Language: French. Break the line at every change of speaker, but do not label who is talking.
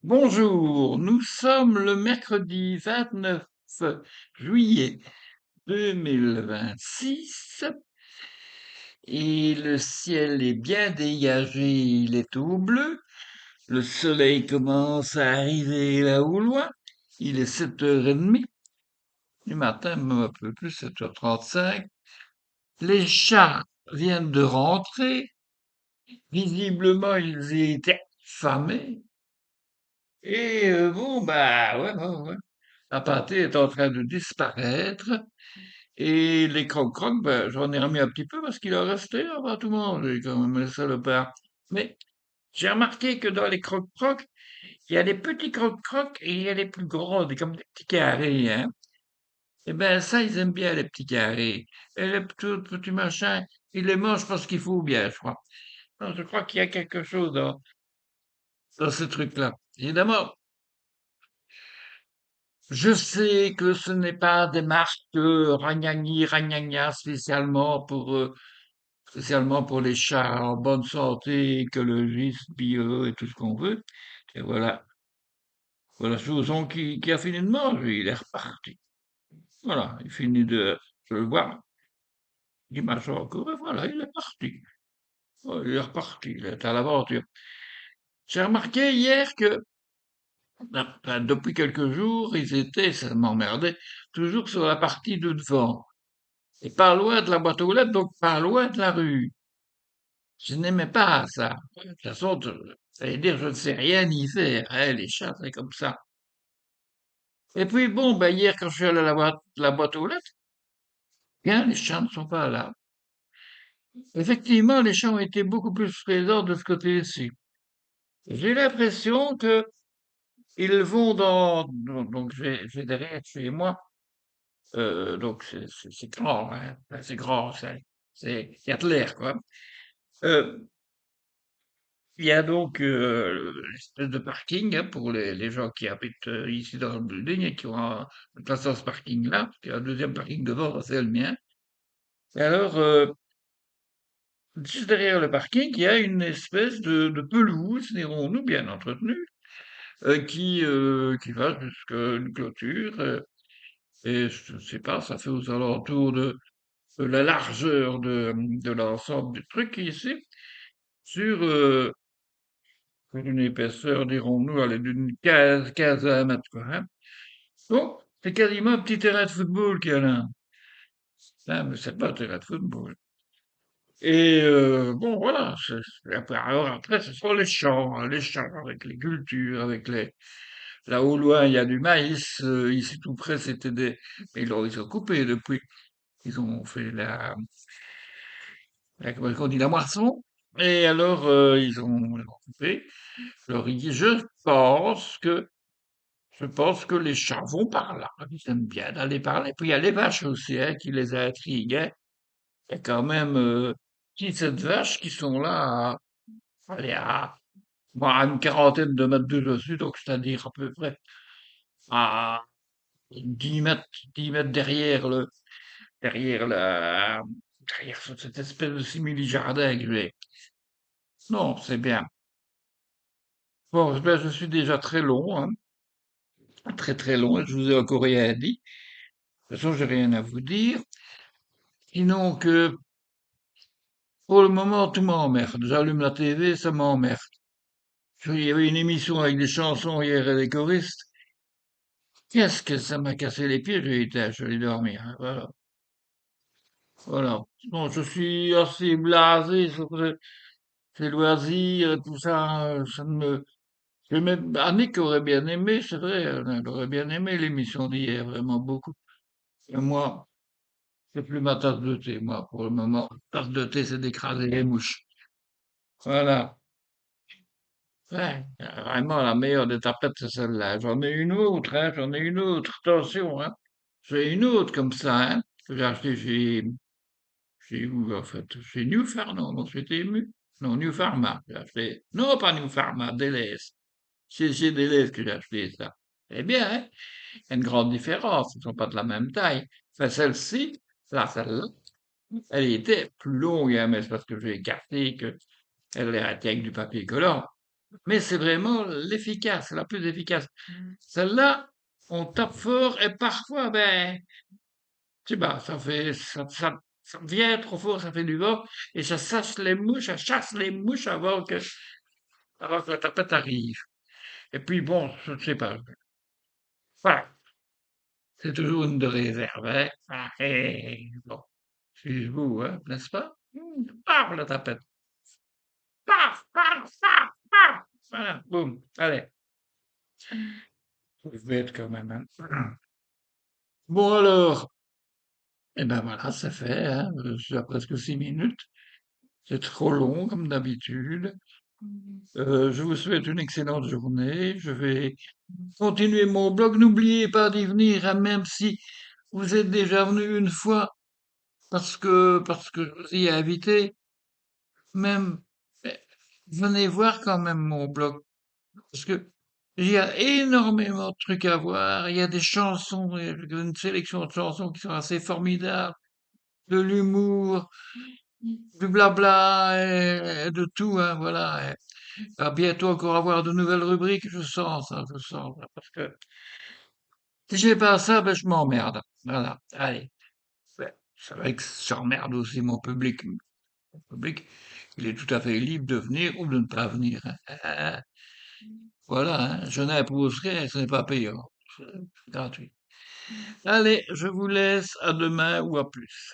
Bonjour, nous sommes le mercredi 29 juillet 2026 et le ciel est bien dégagé, il est tout bleu, le soleil commence à arriver là au loin, il est 7h30 du matin, même un peu plus, 7h35. Les chats viennent de rentrer, visiblement ils étaient affamés et bon bah ouais, ouais, ouais. La pâtée est en train de disparaître et les croque-crocs, ben, j'en ai remis un petit peu parce qu'il en restait avant tout manger quand même, les salopards. Mais j'ai remarqué que dans les croque-crocs, il y a les petits croque-crocs et il y a les plus gros, comme des petits carrés, hein. Eh ben ça, ils aiment bien les petits carrés. Et les petits machins, ils les mangent parce qu'il faut bien, je crois. Non, je crois qu'il y a quelque chose dans ce truc-là. Évidemment, je sais que ce n'est pas des marques ragnagni, ragnagna spécialement pour les chats en bonne santé, écologistes, bio et tout ce qu'on veut. Et voilà Susan qui a fini de manger, il est reparti. Voilà, il finit je le vois, il mange encore, et voilà, il est parti. Oh, il est reparti, il est à l'aventure. J'ai remarqué hier que, depuis quelques jours, ils étaient, ça m'emmerdait, toujours sur la partie de devant. Et pas loin de la boîte aux lettres, donc pas loin de la rue. Je n'aimais pas ça. De toute façon, ça veut dire je ne sais rien y faire, hein, les chats, c'est comme ça. Et puis bon, ben hier, quand je suis allé à la boîte aux lettres, bien, les chats ne sont pas là. Effectivement, les chats ont été beaucoup plus présents de ce côté-ci. J'ai l'impression que ils vont donc j'ai derrière chez moi, donc c'est grand, hein, enfin, c'est grand, il y a de l'air, quoi. Euh, Il y a donc l'espèce de parking, hein, pour les gens qui habitent ici dans le building et qui ont une place dans ce parking-là. Il y a un deuxième parking devant, ça, c'est le mien. Et alors, juste derrière le parking, il y a une espèce de pelouse, dirons-nous, bien entretenue, qui va jusqu'à une clôture. Et je ne sais pas, ça fait aux alentours de la largeur de l'ensemble du truc ici, sur une épaisseur, dirons-nous, allez, d'une quinzaine de mètres, quoi, hein. Bon, c'est quasiment un petit terrain de football qu'il y a là. Ah, mais c'est pas un terrain de football. Et bon, voilà. Alors après, ce sont les champs, hein, les champs avec les cultures, avec les. Là au loin, il y a du maïs. Ici tout près, c'était des. Mais ils ont coupé depuis. Ils ont fait comment on dit, la moisson. Et alors, ils ont coupé. Alors, je pense que les chats vont par là. Ils aiment bien d'aller par là. Et puis il y a les vaches aussi, hein, qui les intriguent, hein. Il y a quand même 7 vaches qui sont là, allez, bon, à une quarantaine de mètres de dessus, donc c'est-à-dire à peu près à 10 mètres, 10 mètres derrière la, derrière cette espèce de simili-jardin que j'ai. Non, c'est bien. Bon, ben, je suis déjà très long, hein, très très long, et je vous ai encore rien dit. De toute façon, j'ai rien à vous dire. Sinon que, pour le moment, tout m'emmerde. J'allume la TV, ça m'emmerde. Il y avait une émission avec des chansons hier et des choristes. Qu'est-ce que ça m'a cassé les pieds, j'ai été, je vais dormir, hein, voilà. Voilà. Bon, je suis assez blasé sur ces loisirs et tout ça. Ça ne me. Annick aurait bien aimé, c'est vrai, elle aurait bien aimé l'émission d'hier, vraiment beaucoup. Et moi, c'est plus ma tasse de thé, moi, pour le moment. Tasse de thé, c'est d'écraser les mouches. Voilà. Ouais, vraiment, la meilleure des tapettes, c'est celle-là. J'en ai une autre, hein, j'en ai une autre. Attention, hein. J'ai une autre comme ça, hein, que j'ai acheté chez où, en fait? Chez New Pharma, non, non, c'était Mu. Non, New Pharma, j'ai acheté. Non, pas New Pharma, Deleuze. C'est chez Deleuze que j'ai acheté ça. Eh bien, hein, il y a une grande différence. Ils ne sont pas de la même taille. Enfin, celle-ci, là, celle-là, elle était plus longue, hein, mais c'est parce que j'ai écarté que elle était avec du papier collant. mais c'est vraiment l'efficace, la plus efficace. Celle-là, on tape fort et parfois, ben, je sais pas, ça vient trop fort, ça fait du vent et ça chasse les mouches avant que la tempête arrive. Et puis bon, je ne sais pas. Voilà, c'est toujours une de réserve, hein. Ah, bon, suis-je-vous, hein, n'est-ce pas? Paf, la tapette. Paf, paf, paf, paf. Voilà, boum. Allez, je vais être quand même, hein. Bon alors, eh ben voilà, c'est fait, hein. Je suis à presque 6 minutes. C'est trop long, comme d'habitude. Je vous souhaite une excellente journée. Je vais continuer mon blog. N'oubliez pas d'y venir, hein, même si vous êtes déjà venu une fois, parce que je vous y ai invité. Même, eh, venez voir quand même mon blog, parce que il y a énormément de trucs à voir. Il y a des chansons, il y a une sélection de chansons qui sont assez formidables, de l'humour, du blabla, et de tout, hein, voilà. Il va bientôt encore avoir de nouvelles rubriques, je sens ça, je sens ça, parce que si j'ai pas ça, ben je m'emmerde. Voilà, allez. Ouais, c'est vrai que j'emmerde aussi mon public. Mon public, il est tout à fait libre de venir ou de ne pas venir, hein. Voilà, hein, je n'impose rien, ce n'est pas payant. C'est gratuit. Allez, je vous laisse, à demain ou à plus.